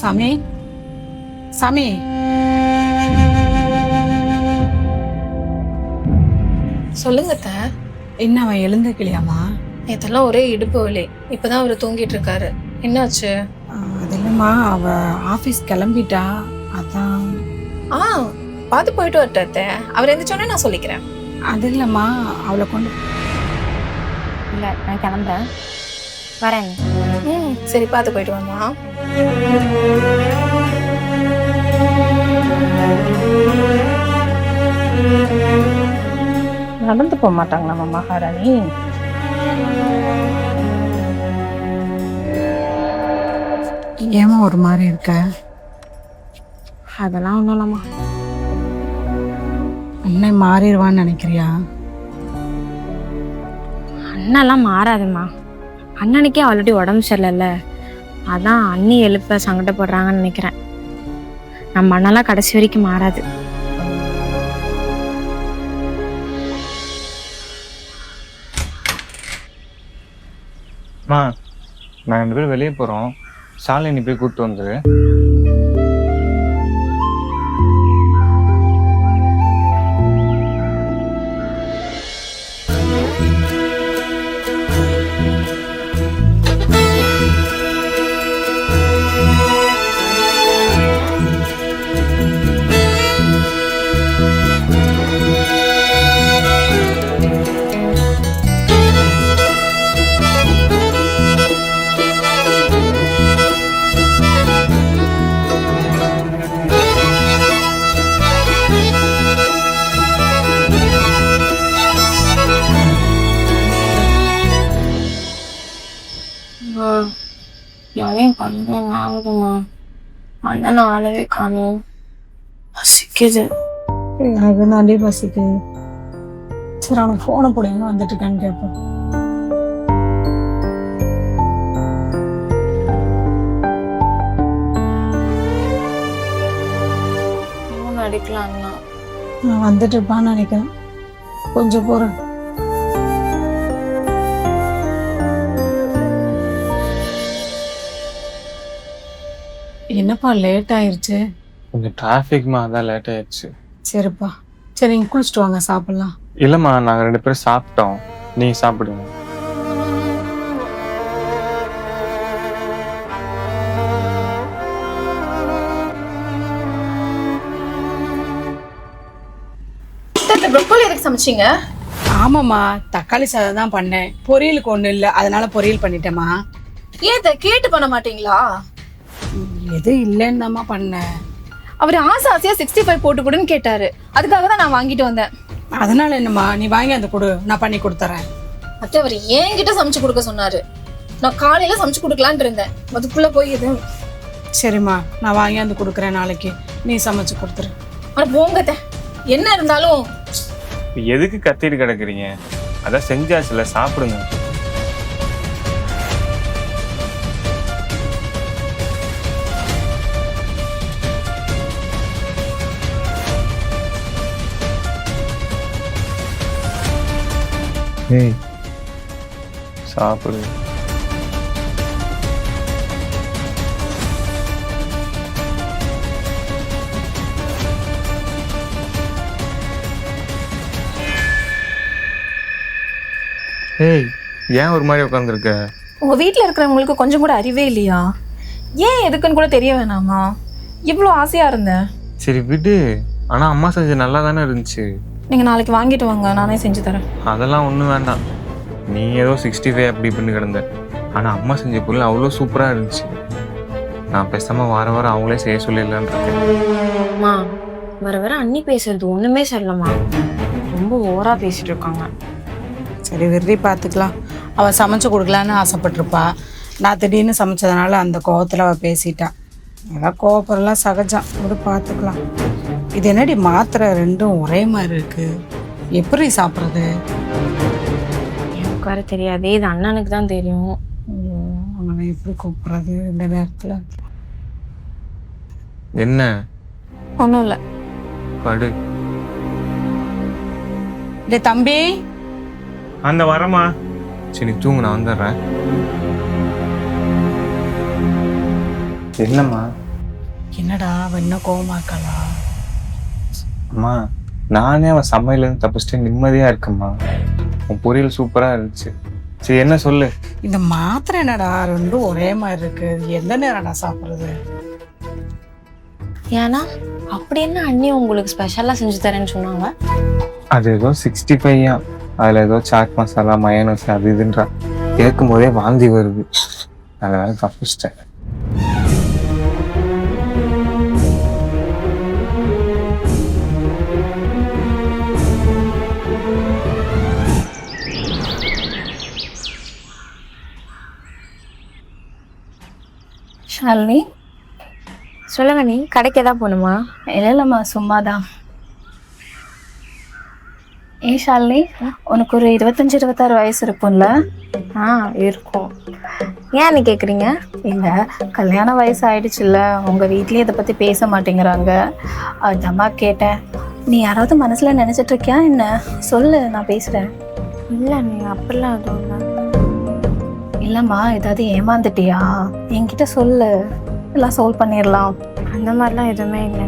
சாமி சாமி சொல்லுங்க அத்த. என்ன அவன் எழுந்துக்கலையாமா? நேத்தெல்லாம் ஒரே இடுப்பு வலி. இப்பதான் அவரு தூங்கிட்டு இருக்காரு. என்னாச்சு? அது இல்லைம்மா, அவ ஆஃபீஸ் கிளம்பிட்டா. அதான். ஆ பார்த்து போயிட்டு வரட்ட அத்த. அவர் எந்திரிச்சோடனே நான் சொல்லிக்கிறேன். அது இல்லைம்மா, அவளை கொண்டு இல்லை, நான் கிளம்புறேன், வரேன். சரி, பார்த்து போயிட்டு வாமா. நடந்து போக மாட்டாங்களா மகாராணி? ஏமா ஒரு மாதிரி இருக்க? அதெல்லாம் ஒன்றும் இல்லைம்மா. அன்னை மாறிடுவான்னு நினைக்கிறியா? அண்ணெல்லாம் மாறாதும்மா. அண்ணனுக்கே ஆல்ரெடி உடம்பு சரியில்லைல்ல, அதான் அண்ணி எழுப்ப சங்கடப்படுறாங்கன்னு நினைக்கிறேன். நம்ம அண்ணெல்லாம் கடைசி வரைக்கும் மாறாது. அம்மா, நாங்கள் 2 பேரும் வெளியே போகிறோம். சாலினி போய் கூப்பிட்டு வந்துரு. யாரையும் கண்ணு ஆகுதுமா. அண்ணன் ஆளவே காணும், பசிக்குது. எனக்கு நல்ல பசிக்கு. சரி, அவனுக்கு ஃபோனை போடுங்க, வந்துட்டு இருக்கான்னு கேட்போம். ஃபோன் அடிக்கலாம்னா நான் வந்துட்டு இருப்பான்னு நினைக்கிறேன். கொஞ்சம் போகிறேன். என்னப்பா லேட் ஆயிருச்சு? கொஞ்சம் டிராஃபிக்மா, அதான் லேட் ஆயிடுச்சு. சரிப்பா, சரி நீங்கள் குளிச்சுட்டு வாங்க, சாப்பிட்லாம். இல்லைம்மா, நாங்கள் 2 பேரும் சாப்பிட்டோம். நீங்கள் சாப்பிடுங்க. ப்ரொக்கோலி எதுக்கு சமைச்சிங்க? ஆமாம்மா, தக்காளி சாதம் தான் பண்ணேன். பொரியலுக்கு ஒன்றும் இல்லை, அதனால பொரியல் பண்ணிட்டேம்மா. ஏன் கேட்டு பண்ண மாட்டீங்களா? எது இல்லைன்னு தாம்மா பண்ணேன். அவர் ஆசை ஆசையா 65 போட்டு கொடுன்னு கேட்டாரு. அதுக்காக தான் நான் வாங்கிட்டு வந்தேன். அதனால என்னம்மா, நீ வாங்கி அந்த கொடு, நான் பண்ணி கொடுத்துறேன். அத்தை, அவர் என்கிட்ட சமைச்சு கொடுக்க சொன்னாரு. நான் காலையில சமைச்சு கொடுக்கலான்ட்டு இருந்தேன். அதுக்குள்ள போய் எது. சரிம்மா, நான் வாங்கி வந்து கொடுக்குறேன், நாளைக்கு நீ சமைச்சு கொடுத்துரு. ஆனா போங்க அத்தை, என்ன இருந்தாலும். எதுக்கு கத்திட்டு கிடக்குறீங்க? அதான் செஞ்சாச்சுல, சாப்பிடுங்க. ஏய், சாப்பிடு. ஏய், ஏன் ஒரு மாதிரி உட்காந்துருக்க? உங்க வீட்டுல இருக்கிறவங்களுக்கு கொஞ்சம் கூட அறிவே இல்லையா? ஏன் எதுக்குன்னு கூட தெரிய வேணாமா? இவ்வளோ ஆசையா இருந்தேன். சரி விடு. ஆனா அம்மா செஞ்ச நல்லா தானே இருந்துச்சு. நீங்க நாளைக்கு வாங்கிட்டு வாங்க, நானே செஞ்சு தரேன். அதெல்லாம் ஒன்றும் வேண்டாம். நீ ஏதோ 65 அப்படி இப்படின்னு கிடந்த. ஆனால் அம்மா செஞ்ச பொருள் அவ்வளோ சூப்பராக இருந்துச்சு. நான் பேசாமல் வாரம் அவங்களே செய்ய சொல்லிடலான்னு இருக்கேன். அம்மா, வர வர அண்ணி பேசுறது ஒண்ணுமே சொல்லம்மா. ரொம்ப ஓவரா பேசிட்டு இருக்காங்க. சரி விருதி, பார்த்துக்கலாம். அவள் சமைச்சு கொடுக்கலான்னு ஆசைப்பட்டிருப்பா. நான் திடீர்னு சமைச்சதுனால அந்த கோவத்தில் அவள் பேசிட்டா. அதான் கோவப்படலாம் சகஜம், ஒரு பார்த்துக்கலாம். இது என்னடி மாத்திரை ரெண்டும் ஒரே மாதிரி இருக்கு, எப்படி சாப்பிட்றது? எனக்கு வேற தெரியாது, இது அண்ணனுக்கு தான் தெரியும். அவனை எப்படி கூப்பிட்றது இந்த நேரத்தில்? என்ன? ஒன்றும் இல்லை. படு. டே தம்பி, அந்த வரமா. சரி தூங்கு, நான் வந்துடுறேன். இல்லைம்மா, என்னடா அவ இன்னும் கோவமா இருக்காளா? அம்மா நானே அவன் சமையலேருந்து தப்பிச்சிட்டு நிம்மதியாக இருக்கேம்மா. உன் பொரியல் சூப்பராக இருந்துச்சு. சரி என்ன சொல்லு. இந்த மாத்திரை என்னடா ரெண்டும் ஒரே மாதிரி இருக்கு, எந்த நேரம் நான் சாப்பிட்றது? ஏன்னா அப்படி என்ன அண்ணி உங்களுக்கு ஸ்பெஷலாக செஞ்சு தரேன்னு சொன்னாங்க? அது ஏதோ 65 அதில் ஏதோ சாட் மசாலா மயோனஸ் அது இதுன்றா. கேட்கும் போதே வாந்தி வருது. அதை வேலை தப்பிச்சிட்டேன். ஷாலினி, சொல்லுங்க நீ கடைக்கு எதாவது போகணுமா? இல்லைம்மா சும்மாதான். ஏன் ஷாலினி, உனக்கு ஒரு 25-26 வயசு இருக்கும்ல? ஆ இருக்கும். ஏன் நீ கேட்குறீங்க? இல்லை, கல்யாண வயசு ஆயிடுச்சுல்ல, உங்கள் வீட்லேயே இதை பற்றி பேச மாட்டேங்கிறாங்க. அதம்மா கேட்டேன். நீ யாராவது மனசில் நினச்சிட்டு இருக்கியா என்ன? சொல்லு, நான் பேசுகிறேன். இல்லை நீ அப்படிலாம் எதுவும் இல்லை. இல்லைம்மா, ஏதாவது ஏமாந்துட்டியா? என்கிட்ட சொல்லு, எல்லாம் சால்வ் பண்ணிடலாம். அந்த மாதிரிலாம் எதுவுமே இல்லை.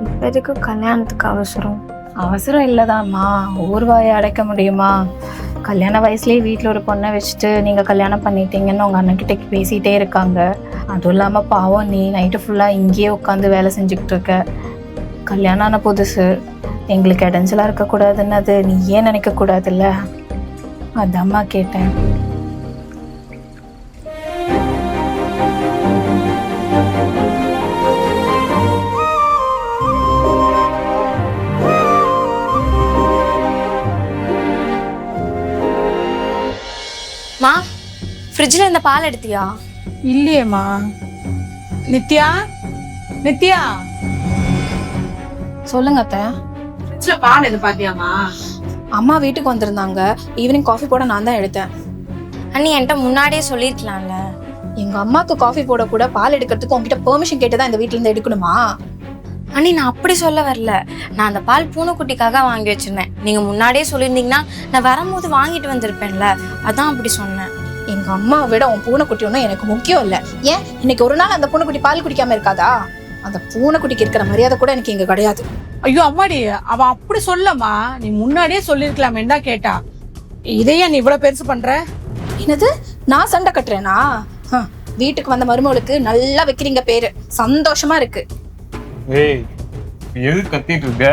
இப்போதைக்கு கல்யாணத்துக்கு அவசரம். அவசரம் இல்லைதாம்மா, ஊர்வாயை அடைக்க முடியுமா? கல்யாண வயசுலேயே வீட்டில் ஒரு பொண்ணை வச்சுட்டு நீங்கள் கல்யாணம் பண்ணிட்டீங்கன்னு உங்கள் அண்ணன்கிட்ட பேசிகிட்டே இருக்காங்க. அதுவும் இல்லாமல் பாவம் நீ நைட்டு ஃபுல்லாக இங்கேயே உட்காந்து வேலை செஞ்சுக்கிட்டு இருக்க. கல்யாணம் ஆன புதுசு, எங்களுக்கு இடைஞ்சலாக இருக்கக்கூடாதுன்னு அது நீ ஏன் நினைக்கக்கூடாதுல்ல? அதாம்மா கேட்டேன். மா, ஃப்ரிட்ஜில் இந்த பால் எடுத்தியா? இல்லையேம்மா. நித்யா, நித்யா, சொல்லுங்க அத்தை. ஃப்ரிட்ஜில் பால் எது பாத்தியாமா? அம்மா வீட்டுக்கு வந்திருந்தாங்க, ஈவினிங் காஃபி போட நான் தான் எடுத்தேன். அண்ணி என்கிட்ட முன்னாடியே சொல்லியிருக்கலாம்ல. எங்கள் அம்மாவுக்கு காஃபி போட கூட பால் எடுக்கிறதுக்கு உங்ககிட்ட பெர்மிஷன் கேட்டு தான் இந்த வீட்டிலேருந்து எடுக்கணுமா? அண்ணி நான் அப்படி சொல்ல வரல. நான் அந்த பால் பூனைக்குட்டிக்காக வாங்கி வச்சிருந்தேன். நீங்க முன்னாடியே சொல்லியிருந்தீங்கன்னா நான் வரும்போது வாங்கிட்டு வந்திருப்பேன்ல, அதான் அப்படி சொன்னேன். எங்க அம்மாவை விட உன் பூனைக்குட்டி ஒன்றும் எனக்கு முக்கியம் இல்லை. ஏன் இன்னைக்கு ஒரு நாள் அந்த பூனைக்குட்டி பால் குடிக்காம இருக்காதா? அந்த பூனைக்குட்டிக்கு இருக்கிற மரியாதை கூட எனக்கு இங்க கிடையாது. ஐயோ அம்மாடி, அவன் அப்படி சொல்லம்மா, நீ முன்னாடியே சொல்லிருக்கலாமேன்னு தான் கேட்டா. இதையே நீ இவ்வளவு பெருசு பண்ற? என்னது, நான் சண்டை கட்டுறேனா? வீட்டுக்கு வந்த மருமகளுக்கு நல்லா வைக்கிறீங்க பேரு, சந்தோஷமா இருக்கு. ஏய் எது கத்திட்டு இருக்க?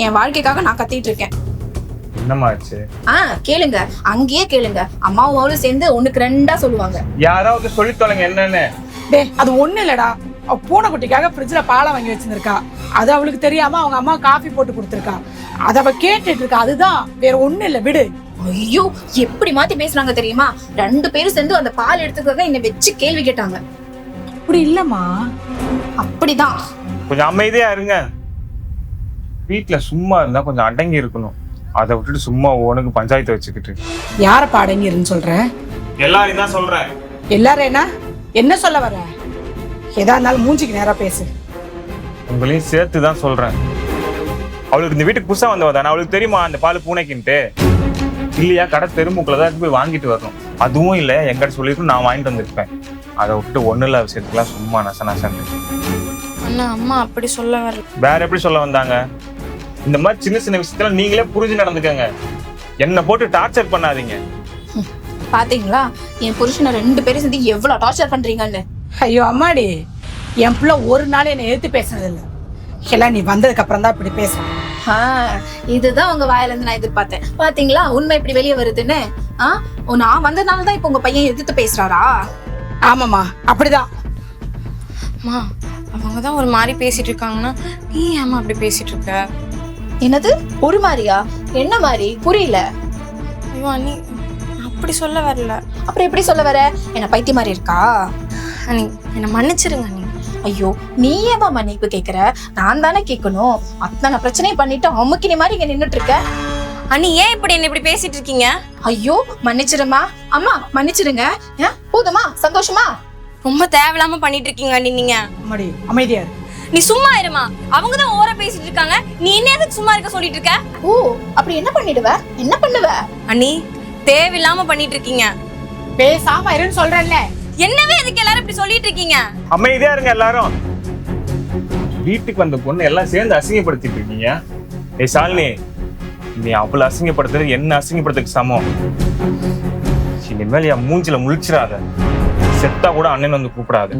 என் வாழ்க்கைக்காக நான் கத்திட்டு இருக்கேன். என்னமாச்சு? கேளுங்க, அங்கேயே கேளுங்க. அம்மாவும் அவளும் சேர்ந்து ஒண்ணுக்கு ரெண்டா சொல்லுவாங்க. யாராவது சொல்லி தொலைங்க என்னன்னு. டே, அது ஒண்ணு இல்லடா. அவ பூனைக்குட்டிக்காக ஃப்ரிட்ஜில் பாலை வாங்கி வச்சிருக்கா. அது அவளுக்கு தெரியாம அவங்க அம்மா காஃபி போட்டு கொடுத்துருக்கா. அதை அவ கேட்டுட்டு இருக்கா, அதுதான், வேற ஒண்ணு இல்ல, விடு. ஐயோ, எப்படி மாத்தி பேசுறாங்க தெரியுமா? 2 பேரும் சேர்ந்து அந்த பால் எடுத்துக்காக என்னை வச்சு கேள்வி கேட்டாங்க. அப்படி இல்லம்மா. அப்படிதான். கொஞ்சம் அமைதியா இருங்க. வீட்டுல சும்மா இருந்தா கொஞ்சம் அடங்கி இருக்கணும். அதை விட்டுட்டு சும்மா உனக்கு பஞ்சாயத்து வச்சுக்கிட்டு. யார பாடங்கிருன்னு சொல்ற? எல்லாரையும் தான் சொல்றேன். எல்லாரும் என்ன சொல்ல வர? எதா இருந்தாலும் மூஞ்சிக்கு நேரா பேசு. உங்களையும் சேர்த்து தான் சொல்றேன். அவளுக்கு இந்த வீட்டுக்கு புதுசா வந்தவ தானே, அவளுக்கு தெரியுமா அந்த பால் பூனைக்குன்ட்டு? இல்லையா, கடை தெருமுக்கில் தான் போய் வாங்கிட்டு வரணும். அதுவும் இல்லை, எங்கிட்ட சொல்லிட்டு நான் வாங்கிட்டு வந்திருப்பேன். அதை விட்டுட்டு ஒன்றும் இல்லை விஷயத்துக்குலாம் சும்மா நசன்னு. அண்ணா அம்மா அப்படி சொல்ல வரல. வேற எப்படி சொல்ல வந்தாங்க? இந்த மாதிரி சின்ன சின்ன விஷயத்துல நீங்களே புரிஞ்சு நடந்துக்கங்க. என்னை போட்டு டார்ச்சர் பண்ணாதீங்க. பாத்தீங்களா, என் புருஷனை 2 பேரும் சேர்ந்து எவ்வளவு டார்ச்சர் பண்றீங்கன்னு. ஐயோ அம்மாடி, என் பிள்ளை ஒரு நாள் என்னை எடுத்து பேசுனது இல்லை. எல்லாம் நீ வந்ததுக்கு அப்புறம் தான் இப்படி பேசுறேன். இதுதான் உங்க வாயில இருந்து நான் எதிர்பார்த்தேன். பாத்தீங்களா உண்மை இப்படி வெளியே வருதுன்னு. நான் வந்ததுனால தான் இப்ப உங்க பையன் எதிர்த்து பேசுறாரா? ஆமாம்மா, அப்படிதான். அம்மா அவங்க தான் ஒரு மாதிரி பேசிட்டு இருக்காங்கன்னா நீ ஏமா அப்படி பேசிட்டு இருக்க? என்னது ஒரு மாதிரியா? என்ன மாதிரி புரியல? ஐயோ அண்ணி அப்படி சொல்ல வரல. அப்புறம் எப்படி சொல்ல வர? என்ன பைத்திய மாதிரி இருக்கா? அண்ணி என்னை மன்னிச்சிருங்க அண்ணி. ஐயோ, நீ ஏமா மன்னிப்பு கேக்குற? நான் தானே கேட்கணும். அத்தனை பிரச்சனையை பண்ணிட்டு அமுக்கினி மாதிரி இங்க நின்னுட்டு இருக்க. அண்ணி ஏன் இப்படி என்ன இப்படி பேசிட்டு இருக்கீங்க? ஐயோ மன்னிச்சிருமா. அம்மா மன்னிச்சிருங்க. போதுமா? சந்தோஷமா? ரொம்ப தேவையில்லாம பண்ணிட்டு இருக்கீங்க அண்ணி நீங்க. அம்மாடி அமைதியா இரு. நீ சும்மா இருமா. அவங்க தான் ஓவரா பேசிட்டு இருக்காங்க, நீ என்ன எதுக்கு சும்மா இருக்க சொல்லிட்டு இருக்க? ஓ, அப்படி என்ன பண்ணிடுவ? என்ன பண்ணுவ? அண்ணி தேவையில்லாம பண்ணிட்டு இருக்கீங்க. பேசாம இருன்னு சொல்றேன்ல. என்னவே இதுக்கு எல்லாரும் இப்படி சொல்லிட்டு இருக்கீங்க? அமைதியா இருங்க எல்லாரும். வீட்டுக்கு வந்த பொண்ணு எல்லாம் சேர்ந்து அசிங்கப்படுத்திட்டு இருக்கீங்க. ஏய் ஷாலினி, நீ அவ்வளவு அசிங்கப்படுத்துறது என்ன அசிங்கப்படுத்துக்கு சமம். இனிமேல் என் மூஞ்சில முழிச்சிடாத. செத்தா கூட அண்ணன் வந்து கூப்பிடாது.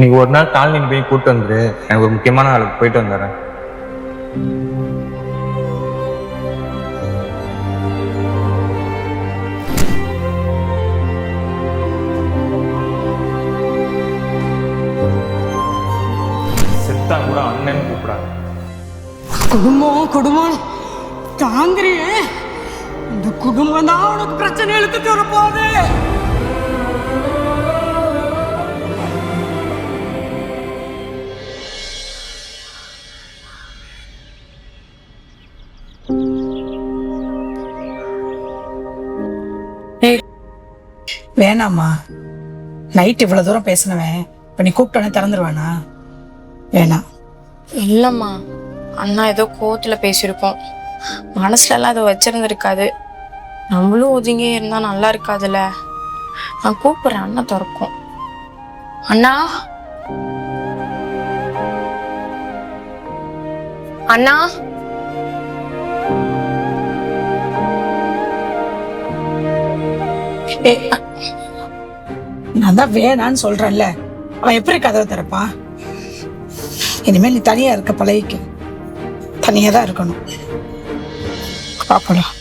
நீங்க ஒரு நாள் காலனி போய் கூப்பிட்டு வந்துரு. எனக்கு ஒரு முக்கியமான ஆளுக்கு போயிட்டு வந்துடுறேன். செத்தா கூட அண்ணன் கூப்பிடாது. குடும்பம் தாங்கிறியே, இந்த குடும்பம் தான் உனக்கு பிரச்சனைகளுக்கு தரப்போகுது. வேணாம்மா, நைட் இவ்வளவு தூரம் பேசினவன் இப்ப நீ கூப்பிட்டோன்னே திறந்துருவானா? வேணாம். இல்லம்மா, அண்ணா ஏதோ கோவத்துல பேசியிருக்கோம். மனசுல எல்லாம் அதை வச்சிருந்துருக்காது. நம்மளும் ஒதுங்கி இருந்தா நல்லா இருக்காதுல்ல. நான் கூப்பிடுறேன், அண்ணா திறக்கும். அண்ணா அண்ணா நான் தான் வேணான்னு சொல்றேன்ல, அவன் எப்படி கதவை திறப்பான்? இனிமேல் நீ தனியா இருக்க பழகிக்க. தனியா தான் இருக்கணும். பாப்பலாம்.